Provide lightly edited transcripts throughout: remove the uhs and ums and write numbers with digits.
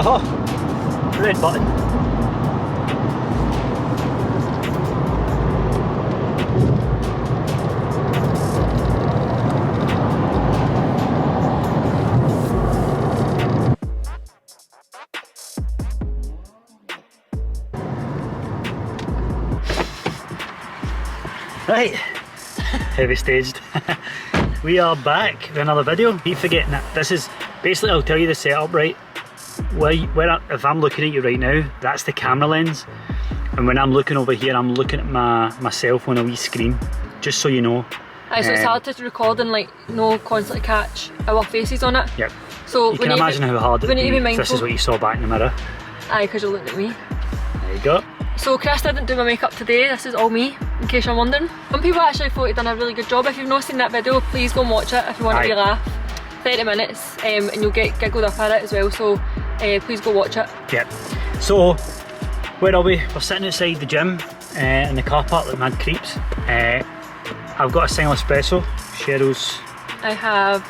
Oh, red button. Right, heavy staged. We are back with another video. Keep forgetting that this is basically, I'll tell you the setup, right? If I'm looking at you right now, that's the camera lens, and when I'm looking over here, I'm looking at myself on a wee screen, just so you know. Aye, so it's hard to record and like no constantly catch our faces on it. Yep. So you can imagine how hard it would be if this is what you saw back in the mirror. Aye, because you're looking at me. There you go. So Chris didn't do my makeup today, this is all me, in case you're wondering. Some people actually thought he'd done a really good job. If you've not seen that video, please go and watch it if you want a wee laugh. 30 minutes and you'll get giggled up at it as well, so please go watch it. Yep. So, where are we? We're sitting outside the gym in the car park like mad creeps. I've got a single espresso, Cheryl's. I have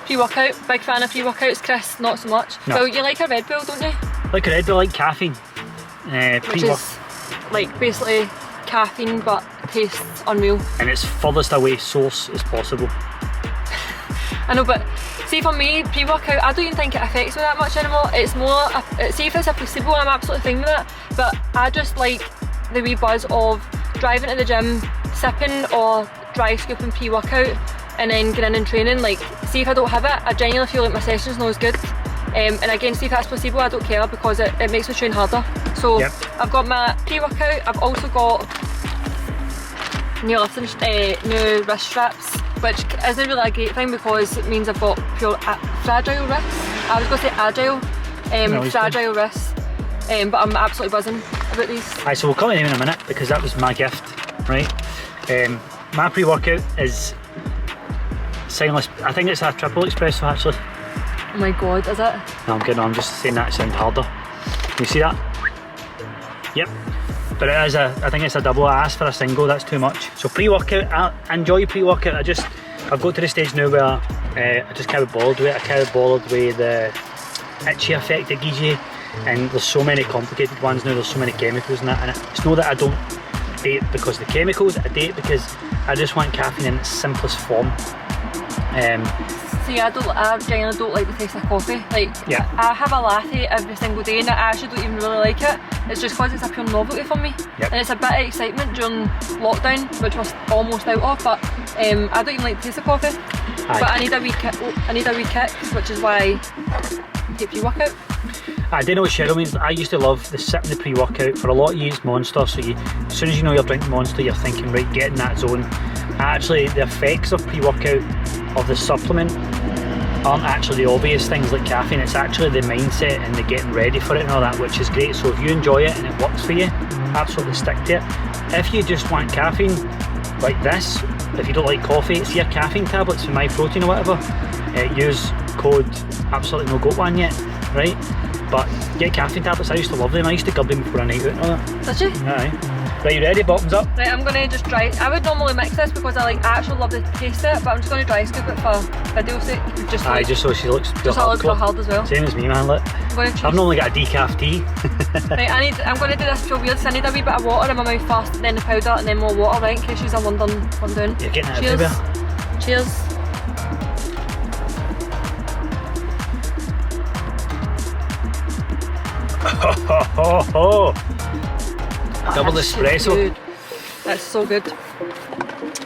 pre-workout, big fan of pre-workouts. Chris, not so much. No. So you like a Red Bull, don't you? Like a Red Bull, like caffeine. Which is like basically caffeine but tastes unreal. And it's furthest away source as possible. I know, but see for me, pre-workout, I don't even think it affects me that much anymore. It's more, see if it's a placebo, I'm absolutely fine with that. But I just like the wee buzz of driving to the gym, sipping or dry scooping pre-workout and then getting in and training. Like, see if I don't have it, I genuinely feel like my session's not as good. And again, see if that's placebo, I don't care because it makes me train harder. So yep. I've got my pre-workout, I've also got new wrist straps, which isn't really a great thing because it means I've got pure fragile wrists. I was going to say agile, fragile wrists, but I'm absolutely buzzing about these. Aye, so we'll come to them in a minute because that was my gift, right? My pre-workout is singless, I think it's a triple espresso actually. Oh my god, is it? No, I'm kidding, I'm just saying that to sound harder. You see that? Yep. But it is I think it's a double. I asked for a single, that's too much. So pre-workout, I enjoy pre-workout. I've got to the stage now where I just can't be bothered with it. I can't be bothered with the itchy effect it gives you. And there's so many complicated ones now, there's so many chemicals in that. And it's not that I don't date it because of the chemicals, I date it because I just want caffeine in its simplest form. See, I genuinely don't like the taste of coffee. Like, yeah. I have a latte every single day and I actually don't even really like it. It's just because it's a pure novelty for me. Yep. And it's a bit of excitement during lockdown, which we're almost out of, but I don't even like the taste of coffee. Aye. But I need a wee kick, which is why I take pre-workout. I do know what Cheryl means. I used to love the sipping the pre-workout. For a lot of you it's Monster, so as soon as you know you're drinking Monster, you're thinking, right, get in that zone. Actually, the effects of pre-workout, of the supplement, aren't actually the obvious things like caffeine. It's actually the mindset and the getting ready for it and all that, which is great. So if you enjoy it and it works for you, absolutely stick to it. If you just want caffeine like this, if you don't like coffee, see your caffeine tablets for My Protein or whatever, use code absolutely no goat one yet, right? But get caffeine tablets, I used to love them. I used to gub them before a night out and all that. Did you? Aye. Right, you ready? Bottoms up. Right, I'm gonna just dry. I would normally mix this because I actually love the taste of it, but I'm just gonna dry scoop it for video's sake. Just so she looks pure just so it looks real hard as well. Same as me, man. Look. I've normally got a decaf tea. Right, I'm gonna do this pure weird. So I need a wee bit of water in my mouth first, then the powder, and then more water, right? In case you're wondering what I'm doing. You're getting it Cheers. everywhere. Cheers. Double espresso. Good. That's so good.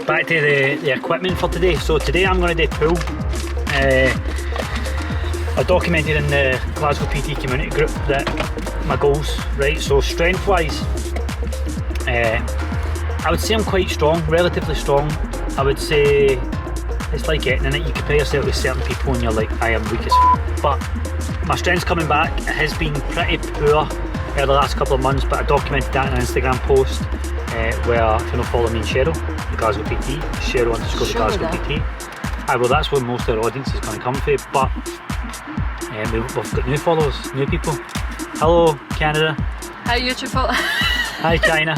Back to the equipment for today. So today I'm going to do pull. I documented in the Glasgow PT community group that my goals, right? So strength wise, I would say I'm quite strong, relatively strong. I would say it's like getting in it. You compare yourself with certain people and you're like, I am weak as f. But my strength's coming back. It has been pretty poor over the last couple of months, but I documented that in an Instagram post where, if you don't follow me and Cheryl, the Glasgow PT, Cheryl _ the Glasgow PT. Well, that's where most of our audience is going to come from, but we've got new followers, new people. Hello, Canada. Hi, YouTube followers. Hi, China.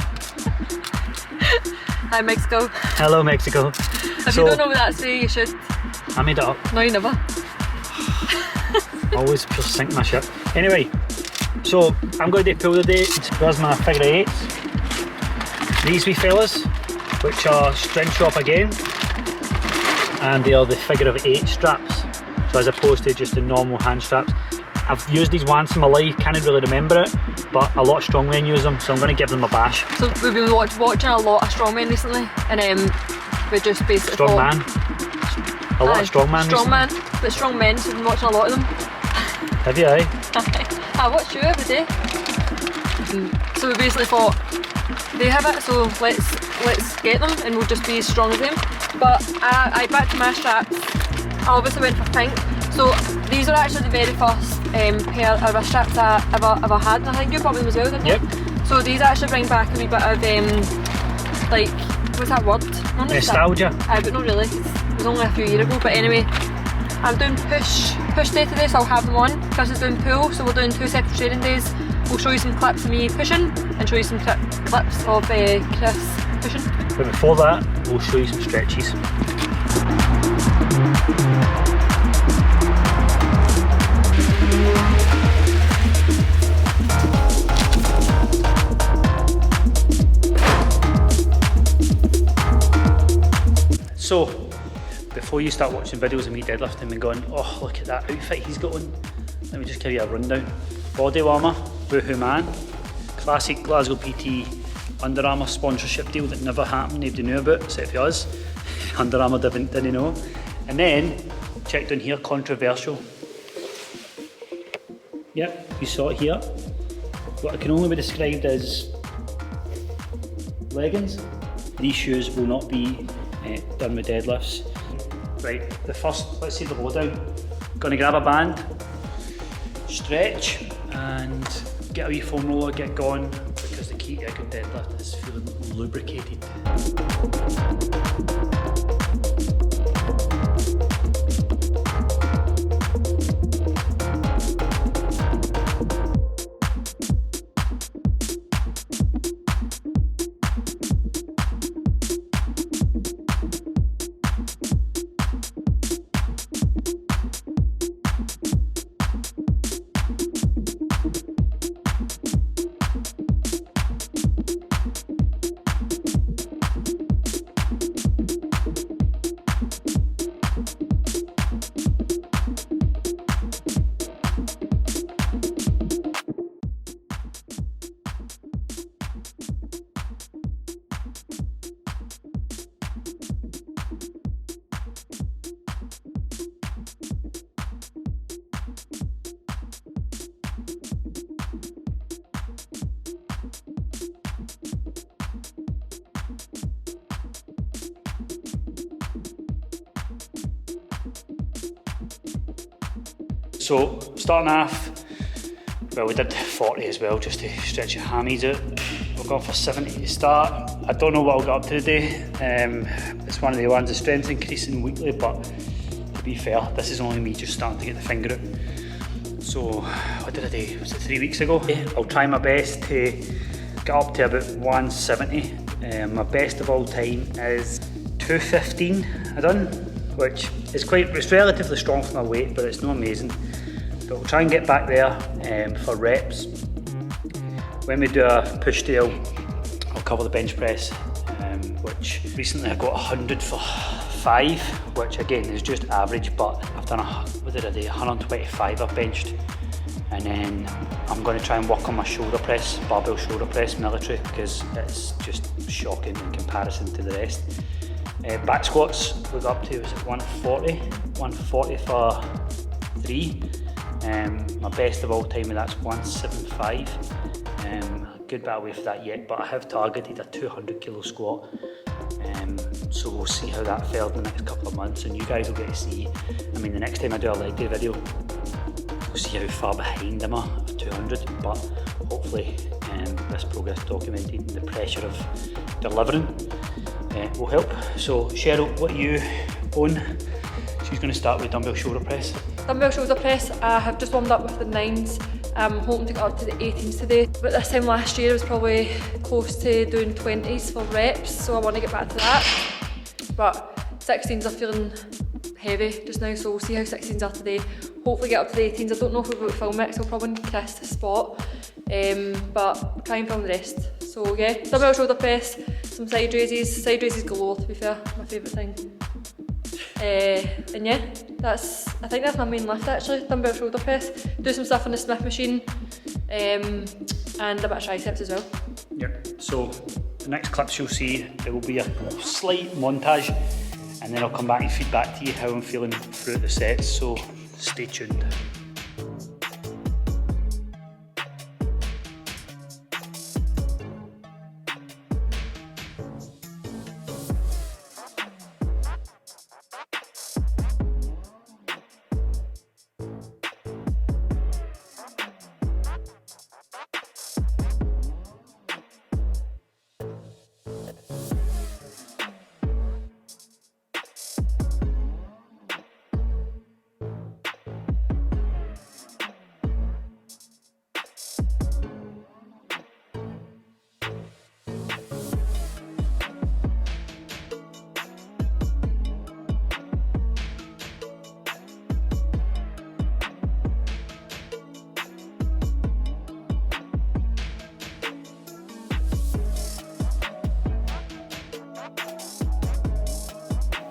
Hi, Mexico. Hello, Mexico. If you don't know what that's saying, you should. I made it up. No, you never. always just sink my ship. Anyway, so I'm going to do pull today. There's my figure eights. These wee fellas, which are strength shop again, and they are the figure of 8 straps. So as opposed to just the normal hand straps. I've used these once in my life, can't really remember it, but a lot of strongmen use them, so I'm going to give them a bash. So we've been watching a lot of strongmen recently, and we just basically Strongman. A lot of strongman recently. Strongman, but strongmen, so we've been watching a lot of them. Have you, eh? I watch you every day. So we basically thought, they have it, so let's get them, and we'll just be as strong as them. But I back to my straps, I obviously went for pink. So these are actually the very first pair of wrist straps I ever had, and I think you bought them as well, didn't you? Yep. So these actually bring back a wee bit of like, what's that word? Nostalgia. But not really, it was only a few years ago. But anyway, I'm doing push day today, so I'll have them on. Chris is doing pull, so we're doing 2 separate training days. We'll show you some clips of me pushing and show you some clips of Chris pushing. But before that, we'll show you some stretches. So, before you start watching videos of me deadlifting and going, oh look at that outfit he's got on, let me just give you a rundown. Body warmer, Boohoo Man, classic Glasgow PT Under Armour sponsorship deal that never happened, nobody knew about except for us. Under Armour didn't know. And then, check down here, controversial. Yep, you saw it here. What can only be described as leggings. These shoes will not be done with deadlifts. Right, the first, let's see the lowdown. Gonna grab a band, stretch, and get a wee foam roller, get going, because the key to a good deadlift is feeling lubricated. So starting off, well we did 40 as well just to stretch your hammies out. We're going for 70 to start. I don't know what I'll get up to today. It's one of the ones, the strength's increasing weekly, but to be fair, this is only me just starting to get the finger out. So what did I do? Was it 3 weeks ago? I'll try my best to get up to about 170. My best of all time is 215 I done, which is it's relatively strong for my weight, but it's not amazing. But we'll try and get back there for reps. When we do a push day, I'll cover the bench press, which recently I got 100 for 5, which again is just average, but I've done what did I do? 125 I've benched. And then I'm going to try and work on my shoulder press, barbell shoulder press, military, because it's just shocking in comparison to the rest. Back squats we got up to, was it 140 for 3. My best of all time, and that's 175. A good bit away from that yet, but I have targeted a 200 kilo squat. So we'll see how that fared in the next couple of months, and you guys will get to see. I mean, the next time I do a leg day video, we'll see how far behind I'm at 200, but hopefully this progress documented and the pressure of delivering will help. So Cheryl, what are you on? She's going to start with dumbbell shoulder press. Dumbbell shoulder press, I have just warmed up with the 9s. I'm hoping to get up to the 18s today. But this time last year I was probably close to doing 20s for reps, so I want to get back to that. But 16s are feeling heavy just now, so we'll see how 16s are today. Hopefully get up to the 18s. I don't know if we'll be able to film it, because I'll probably need Chris to spot, but try and film the rest. So yeah, dumbbell shoulder press, some side raises galore, to be fair, my favourite thing. And yeah, I think that's my main lift actually, dumbbell shoulder press. Do some stuff on the Smith machine, and a bit of triceps as well. Yep, so the next clips you'll see, there will be a slight montage, and then I'll come back and feed back to you how I'm feeling throughout the sets, so stay tuned.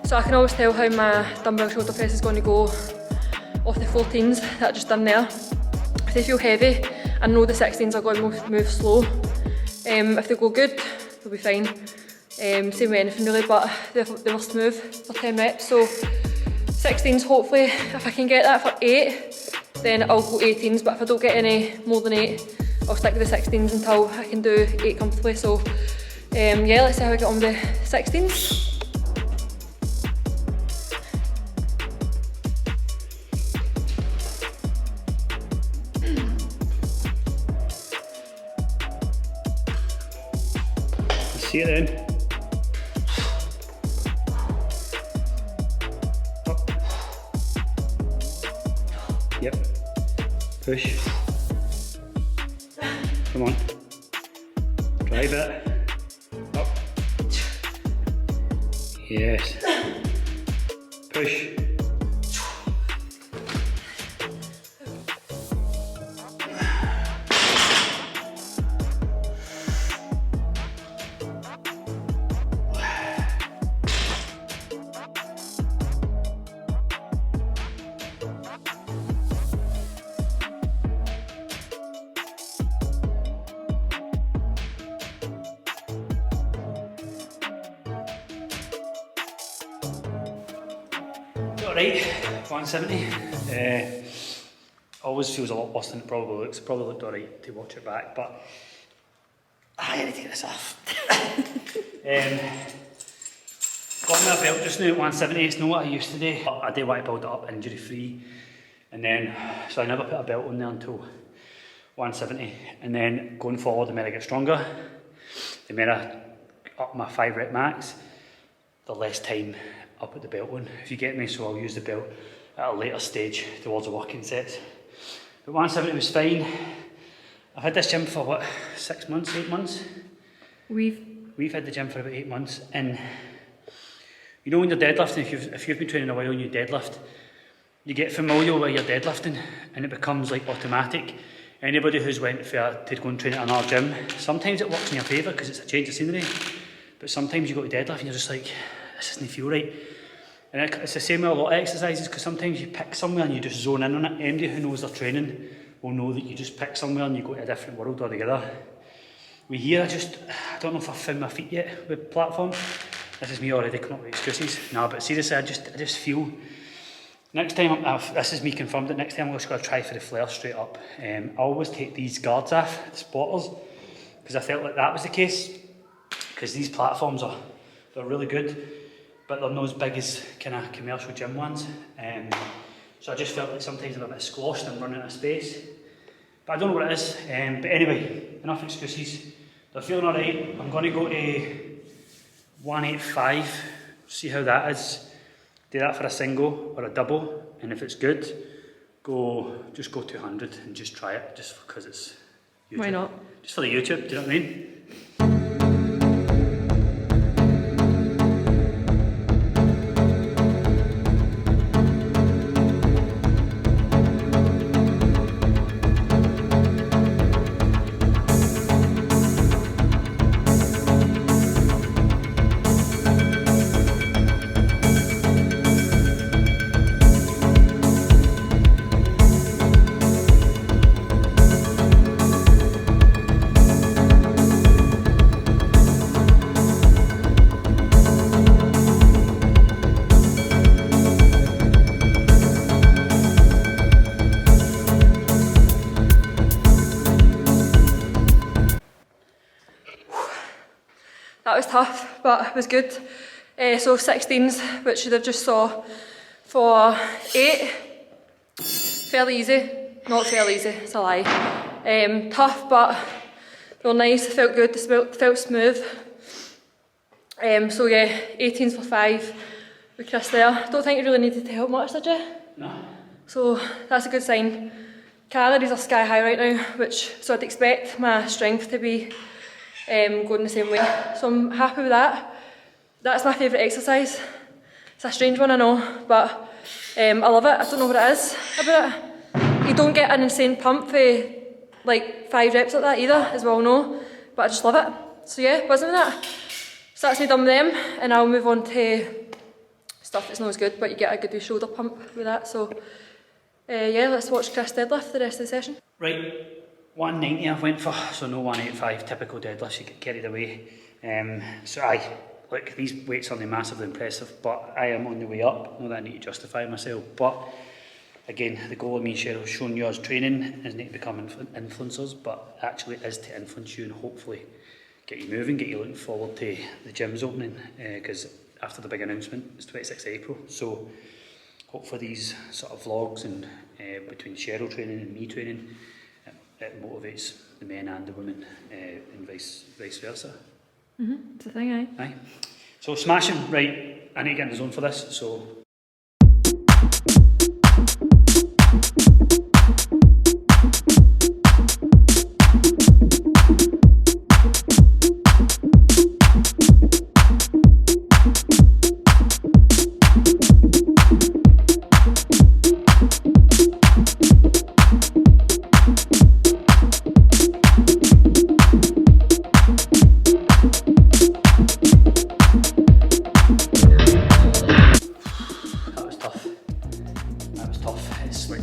So I can always tell how my dumbbell shoulder press is going to go off the 14s that I just done there. If they feel heavy, I know the 16s are going to move slow. If they go good, they'll be fine. Same with anything really, but they were smooth for 10 reps. So 16s, hopefully, if I can get that for 8, then I'll go 18s, but if I don't get any more than 8, I'll stick with the 16s until I can do 8 comfortably. So yeah, let's see how I get on with the 16s. See it then. Up. Yep. Push. Come on. Drive it. Up. Yes. Push. Right, 170. Always feels a lot worse than it probably looks. It probably looked alright to watch it back, but I need to take this off. Got me a belt just now at 170. It's not what I used to do, but I do want to build it up injury free. And then, so I never put a belt on there until 170. And then going forward, the more I get stronger, the more I up my 5 rep max, the less time I'll put the belt on, if you get me, so I'll use the belt at a later stage towards the working sets. But 170 was fine. I've had this gym for what, 6 months, 8 months? We've had the gym for about 8 months, and you know when you're deadlifting, if you've been training a while and you deadlift, you get familiar with your deadlifting and it becomes like automatic. Anybody who's went to go and train at another gym, sometimes it works in your favour because it's a change of scenery, but sometimes you go to deadlift and you're just like, this doesn't feel right. And it's the same with a lot of exercises, because sometimes you pick somewhere and you just zone in on it. Anybody who knows their training will know that you just pick somewhere and you go to a different world altogether. We here, I don't know if I've found my feet yet with platform. This is me already coming up with excuses. No, but seriously, I just feel, next time, this is me confirmed that next time I'm just going to try for the flare straight up. I always take these guards off, the spotters, because I felt like that was the case, because these platforms they're really good, but they're not as big as kind of commercial gym ones. So I just felt like sometimes I'm a bit squashed and running out of space. But I don't know what it is. But anyway, enough excuses. They're feeling alright. I'm going to go to 185, see how that is. Do that for a single or a double, and if it's good, just go 200 and just try it, just because it's YouTube. Why not? Just for the YouTube, do you know what I mean? that was tough, but it was good. So 16s, which you'd have just saw for 8, fairly easy. Not fairly easy, it's a lie. Tough, but they were nice, they felt good, they felt smooth. So yeah, 18s for 5 with Chris there. Don't think you really needed to help much, did you? No. So that's a good sign. Calories are sky high right now, so I'd expect my strength to be going the same way. So I'm happy with that. That's my favourite exercise. It's a strange one, I know, but I love it. I don't know what it is about it. You don't get an insane pump for like 5 reps like that either, as we all know, but I just love it. So yeah, buzzing with that. So that's me done with them, and I'll move on to stuff that's not as good, but you get a good shoulder pump with that. So yeah, let's watch Chris deadlift the rest of the session. Right, 190 I went for, so no 185 typical deadlifts, you get carried away. Look, these weights aren't massively impressive, but I am on the way up. Not that I need to justify myself, but again, the goal of me and Cheryl showing you as training isn't to become influencers, but actually is to influence you and hopefully get you moving, get you looking forward to the gyms opening, because after the big announcement, it's 26th April, so hopefully these sort of vlogs and between Cheryl training and me training, it motivates the men and the women, and vice versa. It's a thing, aye. Aye. So smashing, right, I need to get in the zone for this, so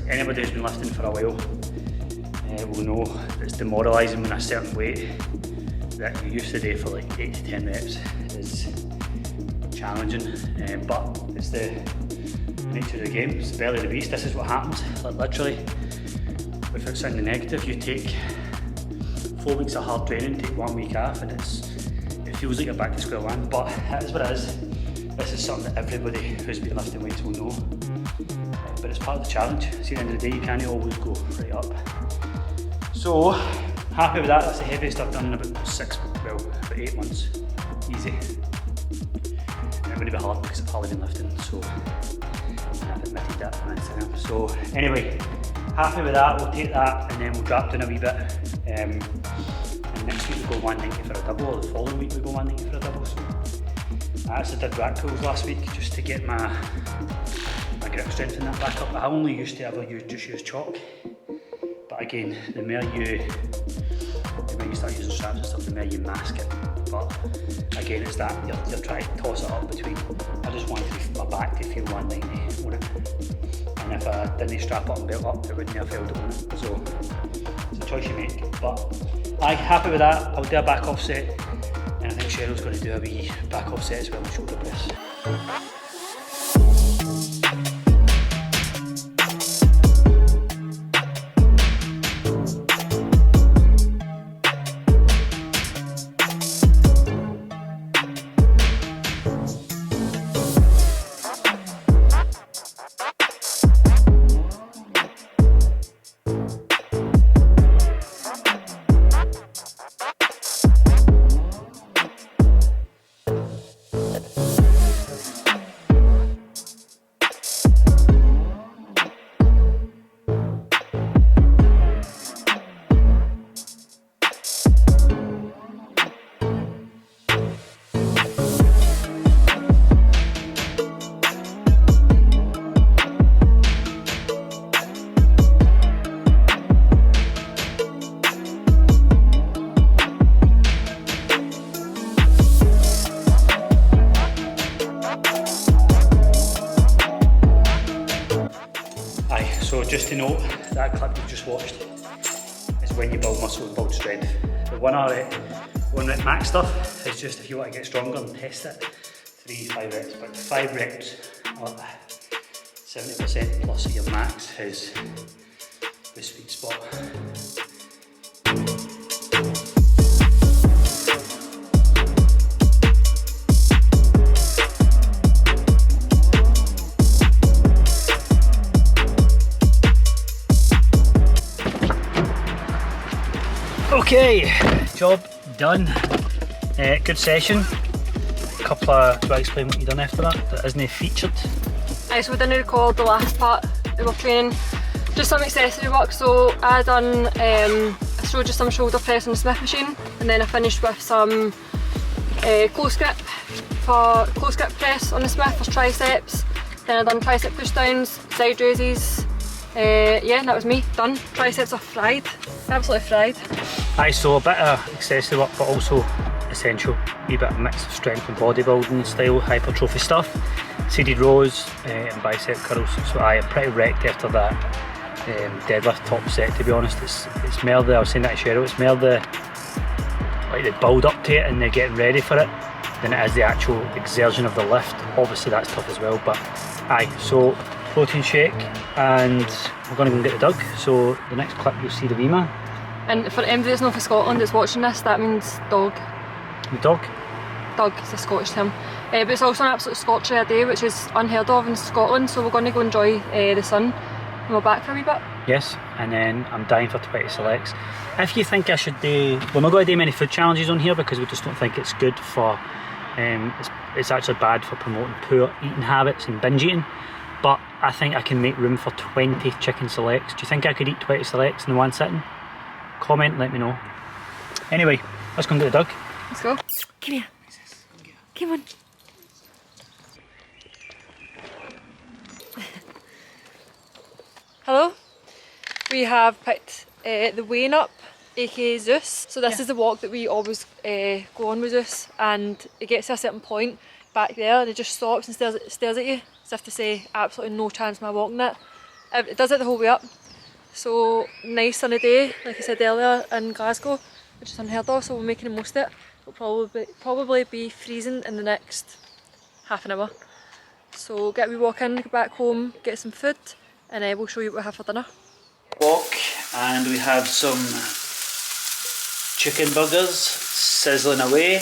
anybody who's been lifting for a while will know it's demoralising when a certain weight that you used to do for like 8 to 10 reps is challenging, but it's the nature of the game, it's the belly of the beast. This is what happens, like literally, without sounding negative, you take 4 weeks of hard training, take 1 week off, and it feels like you're back to square one, but it is what it is. This is something that everybody who's been lifting weights will know. But it's part of the challenge. See, at the end of the day, you can't always go right up. So, happy with that. That's the heaviest I've done in about 8 months. Easy. And it would be hard because I've hardly been lifting, so I've admitted that on Instagram. So, anyway, happy with that. We'll take that and then we'll drop down a wee bit. And next week we go 190 for a double, or the following week we go 190 for a double. So, I actually did rack pulls last week just to get my grip strength in that back up. I only used to ever use chalk, but again, the more you start using straps and stuff, the more you mask it. But again, it's that you're trying to toss it up between. I just wanted my back to feel 190 on it, and if I didn't strap up and belt up, it wouldn't have held on it. So it's a choice you make. But I'm happy with that. I'll do a back offset, and I think Cheryl's going to do a wee back offset as well with shoulder press. So just to note, that clip you've just watched is when you build muscle and build strength. The 1 rep max stuff is just if you want to get stronger and test it, 3-5 reps, but 5 reps, 70% plus of your max is the sweet spot. Okay, job done. Good session. Couple of, do I explain what you done after that isn't featured? So we didn't record the last part of our training, just some accessory work. So I done, I showed you some shoulder press on the Smith machine, and then I finished with some close grip press on the Smith for triceps. Then I done tricep push downs, side raises. Yeah, that was me, done. Triceps are fried, absolutely fried. Aye, so a bit of accessory work, but also essential. A wee bit of mix of strength and bodybuilding style, hypertrophy stuff. Seated rows and bicep curls. So I'm pretty wrecked after that deadlift top set, to be honest. It's more the, I was saying that to Cheryl, it's more the build up to it and the getting ready for it than it is the actual exertion of the lift. Obviously that's tough as well, but aye, so protein shake, and we're going to go and get the dog. So the next clip you'll see the wee man. And for anybody that's not from Scotland that's watching this, that means dog. The dog? Dog is a Scottish term. But it's also an absolute scorcher day, which is unheard of in Scotland, so we're going to go enjoy the sun and we're back for a wee bit. Yes, and then I'm dying for 20 selects. If you think I should do, we're not going to do many food challenges on here because we just don't think it's good for, it's actually bad for promoting poor eating habits and binge eating. But I think I can make room for 20 chicken selects. Do you think I could eat 20 selects in one sitting? Comment, let me know. Anyway, let's go and get the dog. Let's go. Come here. Come on. Hello. We have picked the weighing up, aka Zeus. So this is the walk that we always go on with Zeus, and it gets to a certain point back there and it just stops and stares at you as if to say absolutely no chance am I walking it. It does it the whole way up. So nice sunny day, like I said earlier, in Glasgow, which is unheard of, so we're making the most of it. It'll probably be freezing in the next half an hour. So get a wee walk in, go back home, get some food, and we'll show you what we have for dinner. Walk, and we have some chicken burgers sizzling away.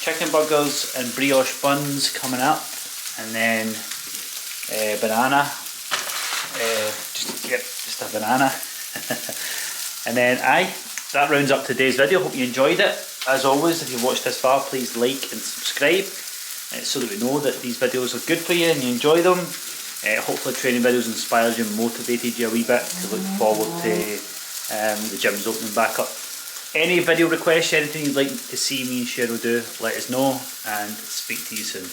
Chicken burgers and brioche buns coming up, and then banana. Just a banana. And then that rounds up today's video. Hope you enjoyed it. As always, if you've watched this far, please like and subscribe so that we know that these videos are good for you and you enjoy them. Hopefully training videos inspired you and motivated you a wee bit to look forward to the gyms opening back up. Any video requests, anything you'd like to see me and Cheryl do, let us know, and speak to you soon.